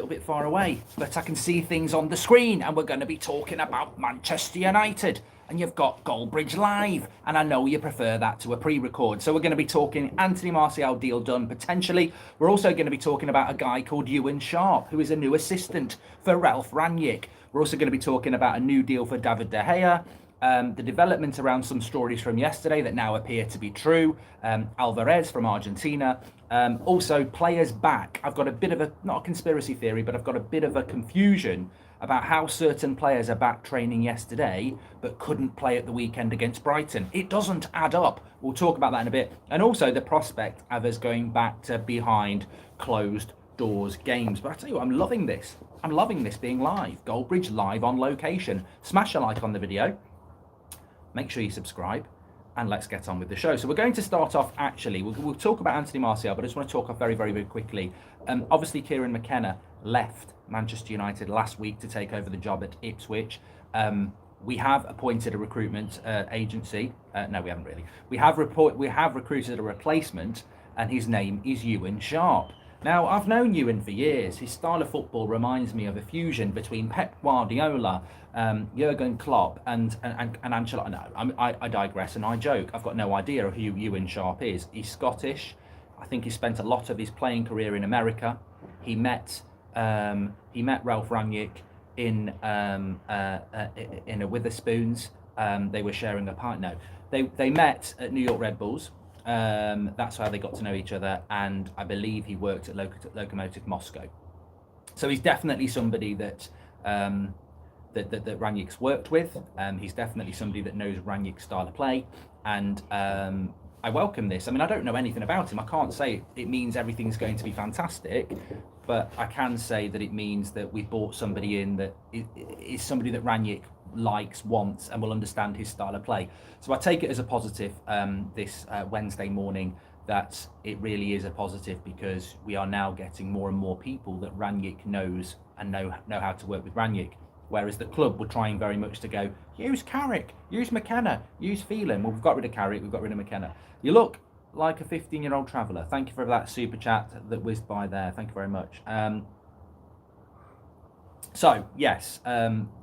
little bit far away, but I can see things on the screen, and we're going to be talking about Manchester United. And you've got Goldbridge Live, and I know you prefer that to a pre-record. So we're going to be talking Anthony Martial deal done, potentially. We're also going to be talking about a guy called Ewan Sharp, who is a new assistant for Ralf Rangnick. We're also going to be talking about a new deal for David De Gea, the development around some stories from yesterday that now appear to be true, Alvarez from Argentina, also players back. I've got a bit of a, not a conspiracy theory, but I've got a bit of a confusion about how certain players are back training yesterday but couldn't play at the weekend against Brighton. It doesn't add up. We'll talk about that in a bit. And also the prospect of us going back to behind closed doors games. But I tell you what, I'm loving this. I'm loving this being live. Goldbridge Live on location. Smash a like on the video. Make sure you subscribe. And let's get on with the show. So we're going to start off, actually, we'll talk about Anthony Martial, but I just want to talk off very, very, very quickly. Obviously, Kieran McKenna left Manchester United last week to take over the job at Ipswich. We have appointed a recruitment agency. No, we haven't really. We have recruited a replacement, and his name is Ewan Sharp. Now, I've known Ewan for years. His style of football reminds me of a fusion between Pep Guardiola, Jurgen Klopp, and Ancelotti. No, I digress and I joke. I've got no idea who Ewan Sharp is. He's Scottish. I think he spent a lot of his playing career in America. He met Ralf Rangnick in a Witherspoons. They were sharing a pint. No, they met at New York Red Bulls. That's how they got to know each other, and I believe he worked at Lokomotiv Moscow. So he's definitely somebody that that Rangnick's worked with. He's definitely somebody that knows Rangnick's style of play, and I welcome this. I mean, I don't know anything about him. I can't say it means everything's going to be fantastic, but I can say that it means that we've brought somebody in that is somebody that Rangnick likes, wants, and will understand his style of play. So I take it as a positive this Wednesday morning, that it really is a positive, because we are now getting more and more people that Rangnick knows and know how to work with Rangnick. Whereas the club were trying very much to go, use Carrick, use McKenna, use Phelan. Well, we've got rid of Carrick, we've got rid of McKenna. You look like a 15-year-old traveller. Thank you for that super chat that whizzed by there. Thank you very much. So, yes,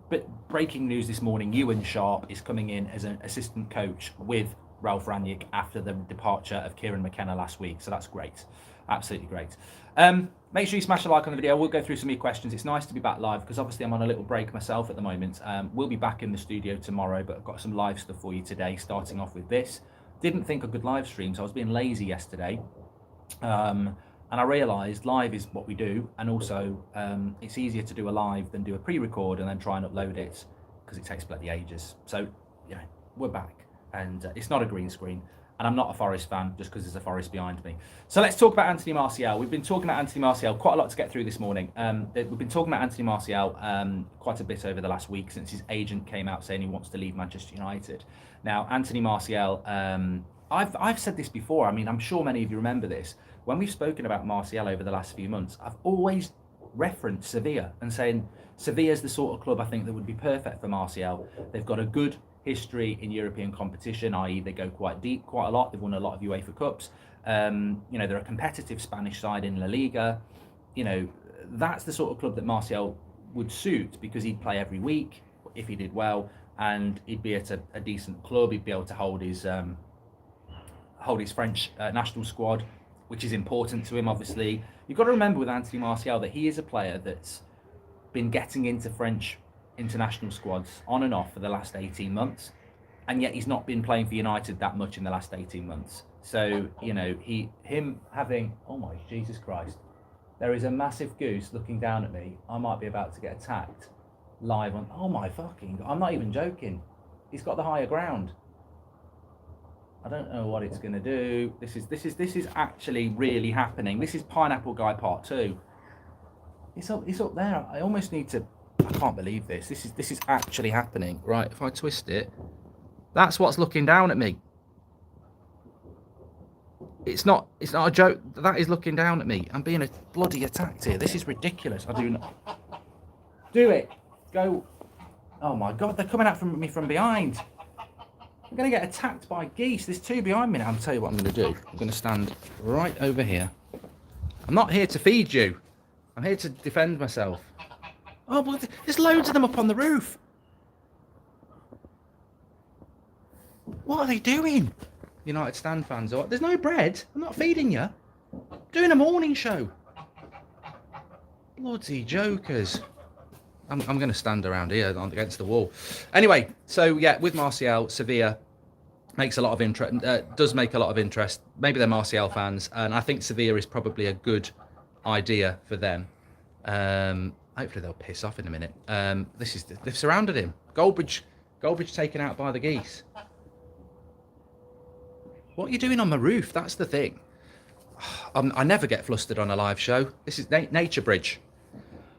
but breaking news this morning, Ewan Sharp is coming in as an assistant coach with Ralf Rangnick after the departure of Kieran McKenna last week. So that's great. Absolutely great. Make sure you smash a like on the video. We'll go through some of your questions. It's nice to be back live, because obviously I'm on a little break myself at the moment. We'll be back in the studio tomorrow, but I've got some live stuff for you today, starting off with this. Didn't think I could live stream, so I was being lazy yesterday. And I realised live is what we do, and also it's easier to do a live than do a pre-record and then try and upload it, because it takes bloody ages. So, you know, we're back, and it's not a green screen, and I'm not a Forest fan just because there's a Forest behind me. So let's talk about Anthony Martial. We've been talking about Anthony Martial, quite a lot to get through this morning. We've been talking about Anthony Martial quite a bit over the last week, since his agent came out saying he wants to leave Manchester United. Now, Anthony Martial, I've said this before. I mean, I'm sure many of you remember this. When we've spoken about Martial over the last few months, I've always referenced Sevilla and saying Sevilla's the sort of club I think that would be perfect for Martial. They've got a good history in European competition, i.e. they go quite deep, quite a lot. They've won a lot of UEFA Cups. You know, they're a competitive Spanish side in La Liga. You know, that's the sort of club that Martial would suit, because he'd play every week if he did well, and he'd be at a decent club. He'd be able to hold his French national squad, which is important to him, obviously. You've got to remember with Anthony Martial that he is a player that's been getting into French international squads on and off for the last 18 months, and yet he's not been playing for United that much in the last 18 months. So, you know, him having, oh my Jesus Christ, there is a massive goose looking down at me. I might be about to get attacked live on, oh my fucking, I'm not even joking. He's got the higher ground. I don't know what it's going to do. This is actually really happening. This is Pineapple Guy Part 2. It's up there. I almost need to. I can't believe this. This is actually happening. Right, if I twist it, that's what's looking down at me. It's not a joke. That is looking down at me. I'm being a bloody attacked here. This is ridiculous. I do not. Do it. Go. Oh my God, they're coming out from me from behind. I'm going to get attacked by geese. There's two behind me now. I'll tell you what I'm going to do. I'm going to stand right over here. I'm not here to feed you. I'm here to defend myself. Oh, well, there's loads of them up on the roof. What are they doing? United stand fans. There's no bread. I'm not feeding you. I'm doing a morning show. Bloody jokers. I'm going to stand around here against the wall. Anyway, so yeah, with Martial, Sevilla makes a lot of interest. Does make a lot of interest. Maybe they're Martial fans, and I think Sevilla is probably a good idea for them. Hopefully they'll piss off in a minute. They've surrounded him. Goldbridge taken out by the Geese. What are you doing on the roof? That's the thing. I never get flustered on a live show. This is Nature Bridge.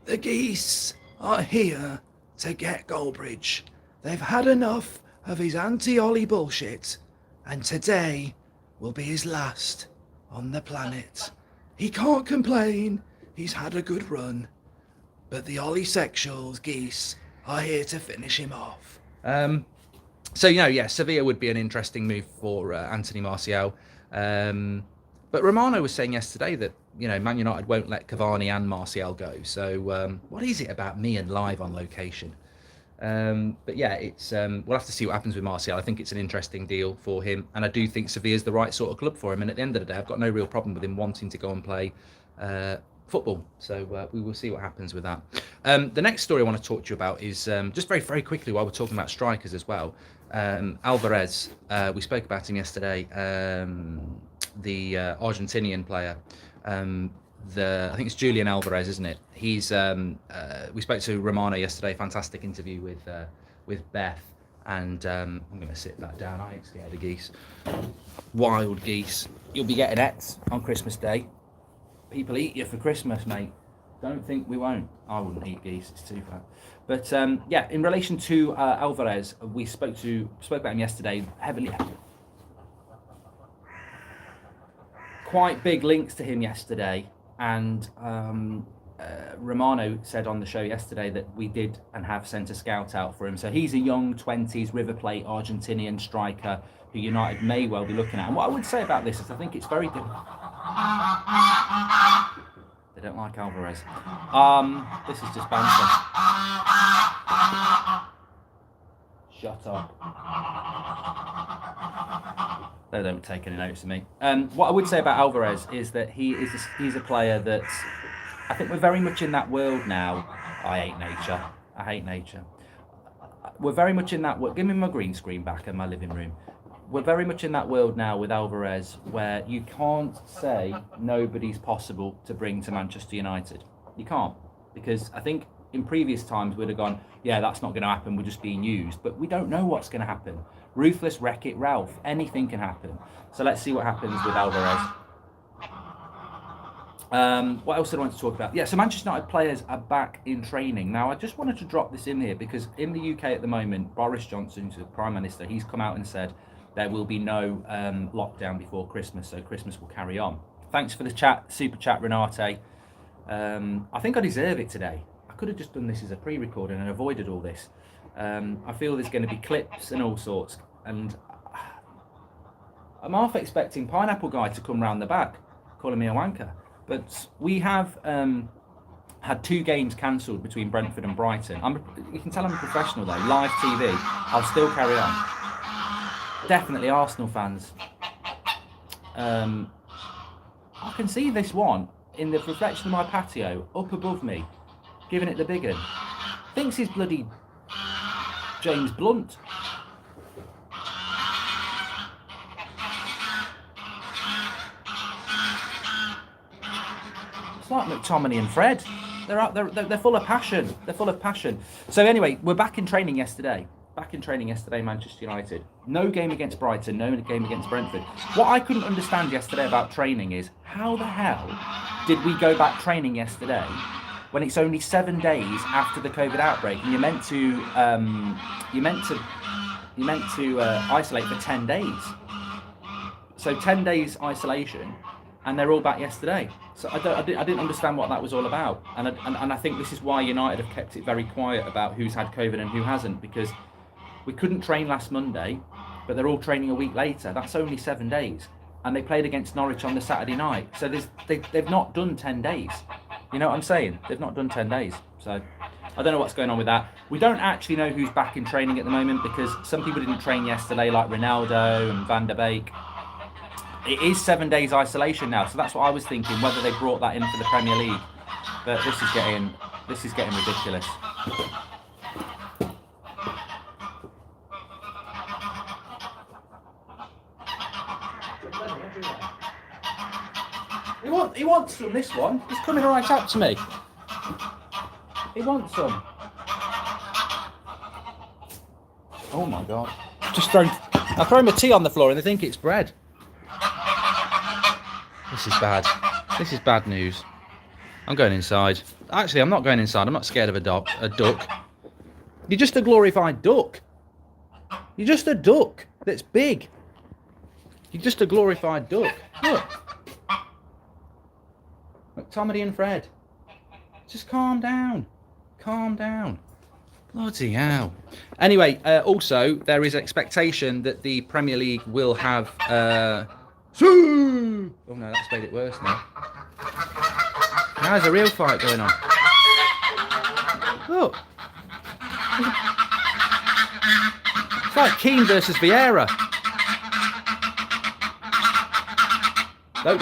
The Geese are here to get Goldbridge. They've had enough of his anti-Ollie bullshit, and today will be his last on the planet. He can't complain. He's had a good run, but the Ollie sexuals Geese are here to finish him off. So, Sevilla would be an interesting move for Anthony Martial. But Romano was saying yesterday that, Man United won't let Cavani and Martial go. So what is it about me and live on location? But yeah, it's we'll have to see what happens with Martial. I think it's an interesting deal for him. And I do think Sevilla's the right sort of club for him. And at the end of the day, I've got no real problem with him wanting to go and play football. So we will see what happens with that. The next story I want to talk to you about is just very, very quickly while we're talking about strikers as well. Alvarez, we spoke about him yesterday, the Argentinian player. I think it's Julian Alvarez, isn't it? He's we spoke to Romano yesterday, fantastic interview with Beth, and I'm going to sit that down. I ain't scared of geese. Wild geese. You'll be getting Ets on Christmas Day. People eat you for Christmas, mate. Don't think we won't. I wouldn't eat geese, it's too fat. But in relation to Alvarez, we spoke about him yesterday, heavily. Quite big links to him yesterday, and Romano said on the show yesterday that we did and have sent a scout out for him. So he's a young 20s River Plate Argentinian striker who United may well be looking at. And what I would say about this is I think it's very different. They don't like Alvarez. This is just banter. Shut up. They don't take any notice of me. What I would say about Alvarez is that he's a player that I think we're very much in that world now. I hate nature. We're very much in that world. Give me my green screen back in my living room. We're very much in that world now with Alvarez where you can't say nobody's possible to bring to Manchester United. You can't. Because I think in previous times we'd have gone, yeah, that's not going to happen, we're just being used. But we don't know what's going to happen. Ruthless Wreck-It Ralph, anything can happen. So let's see what happens with Alvarez. What else did I want to talk about? Yeah, so Manchester United players are back in training. Now, I just wanted to drop this in here because in the UK at the moment, Boris Johnson, who's the Prime Minister, he's come out and said there will be no lockdown before Christmas, so Christmas will carry on. Thanks for the chat, super chat, Renate. I think I deserve it today. I could have just done this as a pre-recording and avoided all this. I feel there's going to be clips and all sorts, and I'm half expecting Pineapple Guy to come round the back, calling me a wanker. But we have had 2 games cancelled between Brentford and Brighton. You can tell I'm a professional though, live TV, I'll still carry on. Definitely Arsenal fans. I can see this one in the reflection of my patio, up above me, giving it the big un. Thinks he's bloody James Blunt. It's like McTominay and Fred. They're full of passion. They're full of passion. So anyway, we're back in training yesterday. Manchester United. No game against Brighton, no game against Brentford. What I couldn't understand yesterday about training is how the hell did we go back training yesterday when it's only 7 days after the COVID outbreak and you're meant to isolate for 10 days. So 10 days isolation, and they're all back yesterday. So I didn't understand what that was all about, and I think this is why United have kept it very quiet about who's had COVID and who hasn't, because we couldn't train last Monday, but they're all training a week later. That's only 7 days, and they played against Norwich on the Saturday night. So they've not done 10 days. You know what I'm saying? They've not done 10 days. So I don't know what's going on with that. We don't actually know who's back in training at the moment because some people didn't train yesterday, like Ronaldo and Van der Beek. It is 7 days isolation now, so that's what I was thinking, whether they brought that in for the Premier League. But this is getting ridiculous. He wants some, this one. He's coming right up to me. He wants some. Oh my God. I throw my tea on the floor and they think it's bread. This is bad. This is bad news. I'm going inside. Actually, I'm not going inside. I'm not scared of a duck. You're just a glorified duck. You're just a duck that's big. You're just a glorified duck. Look, Tommy and Fred. Just calm down. Calm down. Bloody hell. Anyway, also, there is expectation that the Premier League will have... Oh no, that's made it worse now. Now there's a real fight going on. Look. It's like Keane versus Vieira. Don't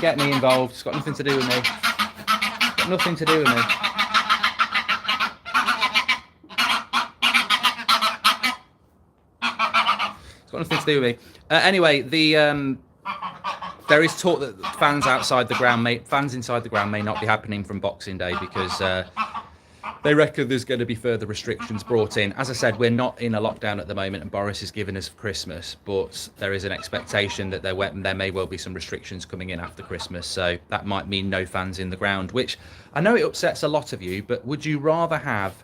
get me involved. It's got nothing to do with me. It's got nothing to do with me. It's got nothing to do with me. Anyway, there is talk that fans inside the ground may not be happening from Boxing Day because they reckon there's going to be further restrictions brought in. As I said, we're not in a lockdown at the moment, and Boris has given us Christmas, but there is an expectation that there may well be some restrictions coming in after Christmas. So that might mean no fans in the ground, which I know it upsets a lot of you. But would you rather have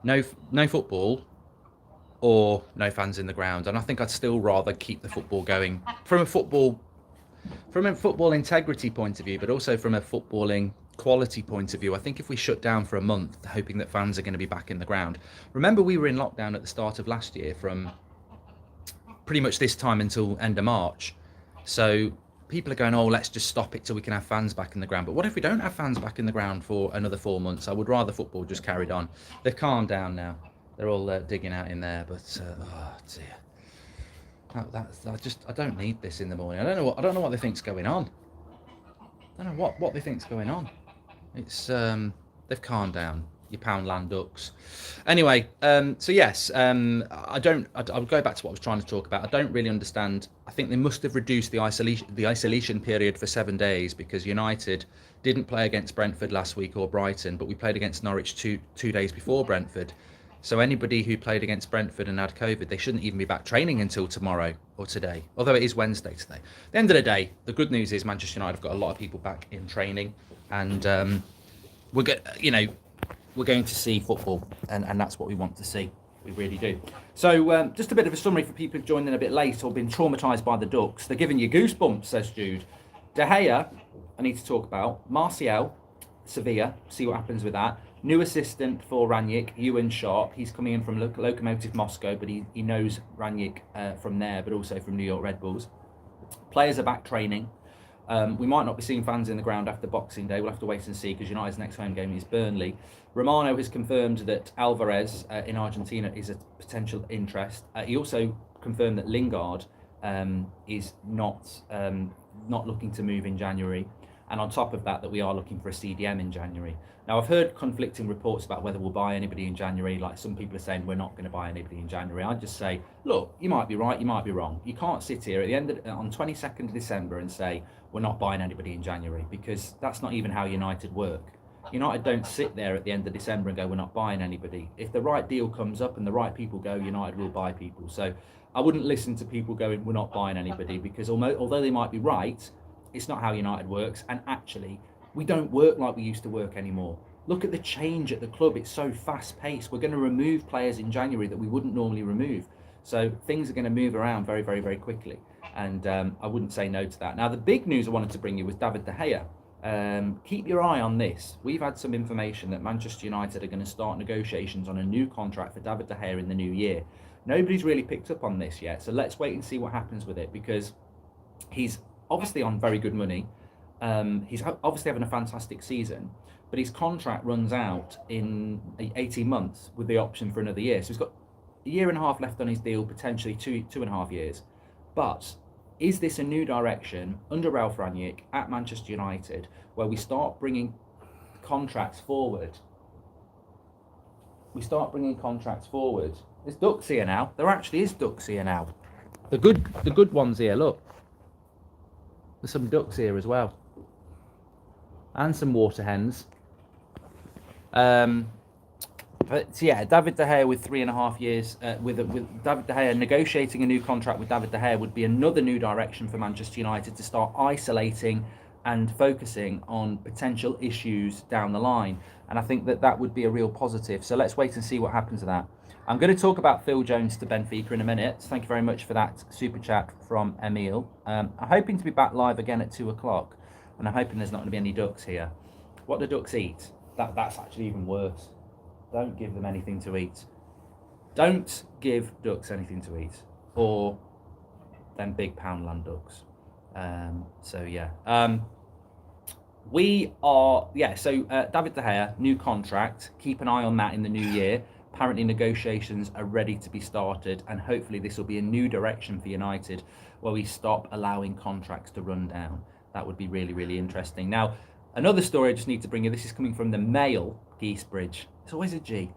no football or no fans in the ground? And I think I'd still rather keep the football going from a football integrity point of view, but also from a footballing quality point of view. I think if we shut down for a month, hoping that fans are going to be back in the ground. Remember, we were in lockdown at the start of last year from pretty much this time until end of March. So people are going, oh, let's just stop it till we can have fans back in the ground. But what if we don't have fans back in the ground for another 4 months? I would rather football just carried on. They've calmed down now. They're all digging out in there, but oh dear. I don't need this in the morning. I don't know what they think's going on. I don't know what they think's going on. It's they've calmed down. You Poundland ducks. Anyway, so yes, I'll go back to what I was trying to talk about. I don't really understand. I think they must have reduced the isolation period for 7 days because United didn't play against Brentford last week or Brighton, but we played against Norwich two days before Brentford. So anybody who played against Brentford and had COVID, they shouldn't even be back training until tomorrow or today, although it is Wednesday today. At the end of the day, the good news is Manchester United have got a lot of people back in training, and we're going to see football, and that's what we want to see. We really do. So just a bit of a summary for people who've joined in a bit late or been traumatised by the Ducks. They're giving you goosebumps, says Jude. De Gea, I need to talk about. Martial, Sevilla, see what happens with that. New assistant for Rangnick, Ewan Sharp. He's coming in from Lokomotiv Moscow, but he knows Rangnick from there, but also from New York Red Bulls. Players are back training. We might not be seeing fans in the ground after Boxing Day. We'll have to wait and see because United's next home game is Burnley. Romano has confirmed that Alvarez in Argentina is a potential interest. He also confirmed that Lingard is not looking to move in January. And on top of that we are looking for a CDM in January. Now, I've heard conflicting reports about whether we'll buy anybody in January. Like some people are saying we're not going to buy anybody in January. I'd just say, look, you might be right, you might be wrong. You can't sit here at the end on 22nd of December and say we're not buying anybody in January, because that's not even how United work. United don't sit there at the end of December and go, we're not buying anybody. If the right deal comes up and the right people go, United will buy people. So I wouldn't listen to people going, we're not buying anybody, because although they might be right, it's not how United works. And actually, we don't work like we used to work anymore. Look at the change at the club. It's so fast paced. We're going to remove players in January that we wouldn't normally remove. So things are going to move around very, very, very quickly. And I wouldn't say no to that. Now, the big news I wanted to bring you was David De Gea. Keep your eye on this. We've had some information that Manchester United are going to start negotiations on a new contract for David De Gea in the new year. Nobody's really picked up on this yet. So let's wait and see what happens with it, because he's obviously on very good money. He's obviously having a fantastic season, but his contract runs out in 18 months with the option for another year. So he's got a year and a half left on his deal, potentially two and a half years. But is this a new direction under Ralph Rangnick at Manchester United where we start bringing contracts forward? There's ducks here now. There actually is ducks here now. The good ones here, look. There's some ducks here as well. And some water hens. But yeah, David De Gea with 3.5 years, with David De Gea negotiating a new contract with David De Gea would be another new direction for Manchester United to start isolating and focusing on potential issues down the line. And I think that would be a real positive. So let's wait and see what happens to that. I'm going to talk about Phil Jones to Benfica in a minute. Thank you very much for that super chat from Emil. I'm hoping to be back live again at 2 o'clock. And I'm hoping there's not going to be any ducks here. What do ducks eat? That's actually even worse. Don't give them anything to eat. Don't give ducks anything to eat. Or them big Poundland ducks. So yeah. David De Gea, new contract. Keep an eye on that in the new year. Apparently negotiations are ready to be started, and hopefully this will be a new direction for United where we stop allowing contracts to run down. That would be really, really interesting. Now, another story I just need to bring you. This is coming from the Mail, Geese Bridge. It's always a G.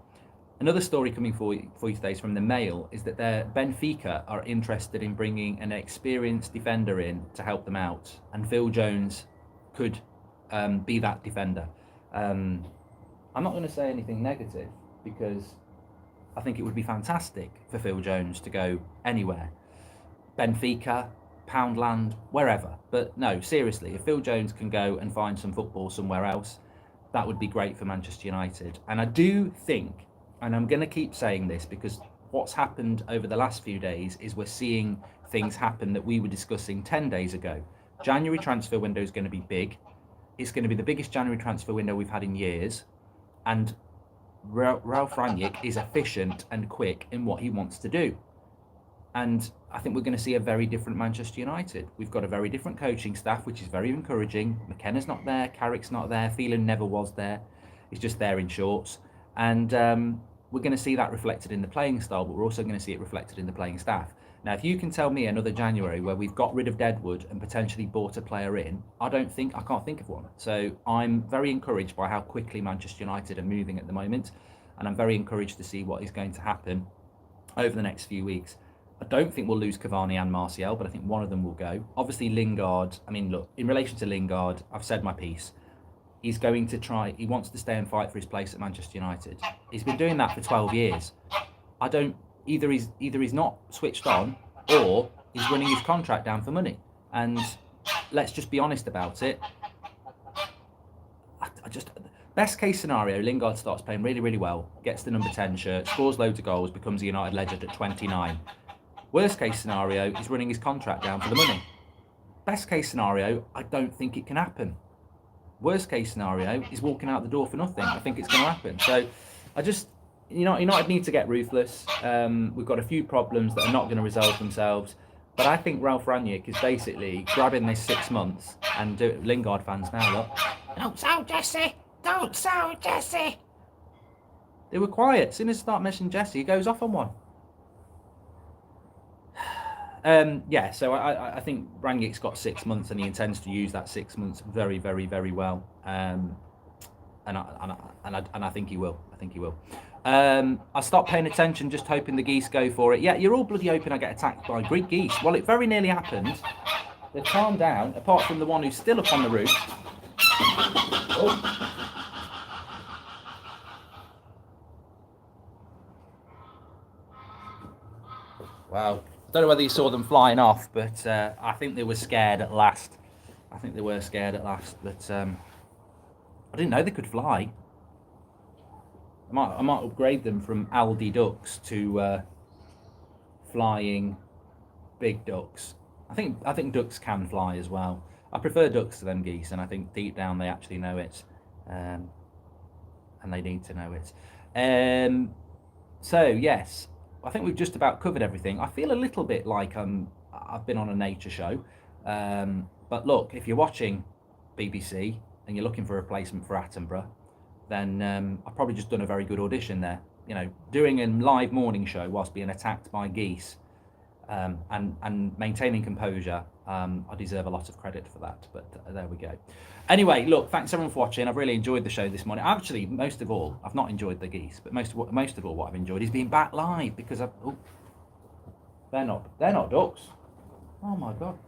Another story coming for you today is from the Mail, is that Benfica are interested in bringing an experienced defender in to help them out, and Phil Jones could be that defender. I'm not going to say anything negative because I think it would be fantastic for Phil Jones to go anywhere. Benfica, Poundland, wherever. But no, seriously, if Phil Jones can go and find some football somewhere else, that would be great for Manchester United. And I do think, and I'm going to keep saying this because what's happened over the last few days is we're seeing things happen that we were discussing 10 days ago. January transfer window is going to be big. It's going to be the biggest January transfer window we've had in years. And Ralph Rangnick is efficient and quick in what he wants to do. And I think we're going to see a very different Manchester United. We've got a very different coaching staff, which is very encouraging. McKenna's not there. Carrick's not there. Phelan never was there. He's just there in shorts. And we're going to see that reflected in the playing style, but we're also going to see it reflected in the playing staff. Now, if you can tell me another January where we've got rid of Deadwood and potentially bought a player in, I can't think of one. So I'm very encouraged by how quickly Manchester United are moving at the moment. And I'm very encouraged to see what is going to happen over the next few weeks. I don't think we'll lose Cavani and Martial, but I think one of them will go. Obviously, Lingard, I mean, look, in relation to Lingard, I've said my piece. He's going to try, he wants to stay and fight for his place at Manchester United. He's been doing that for 12 years. Either he's not switched on or he's running his contract down for money. And let's just be honest about it. Best case scenario, Lingard starts playing really, really well, gets the number 10 shirt, scores loads of goals, becomes a United legend at 29. Worst case scenario, he's running his contract down for the money. Best case scenario, I don't think it can happen. Worst case scenario, he's walking out the door for nothing. I think it's going to happen. So United need to get ruthless. We've got a few problems that are not going to resolve themselves. But I think Ralph Rangnick is basically grabbing this 6 months and Lingard fans now, look. Don't sound Jesse! Don't sound Jesse! They were quiet. As soon as I start mentioning Jesse, he goes off on one. So I think Rangnick's got 6 months and he intends to use that 6 months very, very, very well. And I think he will. I stopped paying attention, just hoping the geese go for it. Yeah, you're all bloody hoping I get attacked by Greek geese. Well, it very nearly happened. They've calmed down, apart from the one who's still up on the roof. Oh. Wow. I don't know whether you saw them flying off, but I think they were scared at last. But I didn't know they could fly. I might upgrade them from Aldi ducks to flying big ducks. I think ducks can fly as well. I prefer ducks to them geese, and I think deep down they actually know it, and they need to know it. So yes, I think we've just about covered everything. I feel a little bit like I've been on a nature show, but look, if you're watching BBC and you're looking for a replacement for Attenborough, then I've probably just done a very good audition there. You know, doing a live morning show whilst being attacked by geese and maintaining composure, I deserve a lot of credit for that, but there we go. Anyway, look, thanks everyone for watching. I've really enjoyed the show this morning. Actually, most of all, I've not enjoyed the geese, but most of all, what I've enjoyed is being back live, because they're not ducks. Oh my God.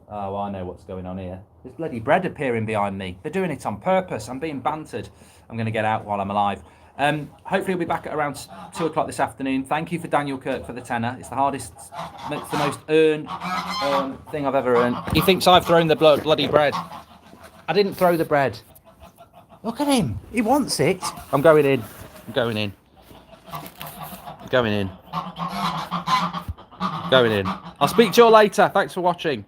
Oh, I know what's going on here. There's bloody bread appearing behind me. They're doing it on purpose. I'm being bantered. I'm going to get out while I'm alive. Hopefully we'll be back at around 2 o'clock this afternoon. Thank you for Daniel Kirk for the tenner. It's the hardest, it's the most earned thing I've ever earned. He thinks I've thrown the bloody bread. I didn't throw the bread. Look at him. He wants it. I'm going in. I'm going in. I'm going in. Going in. I'll speak to you all later. Thanks for watching.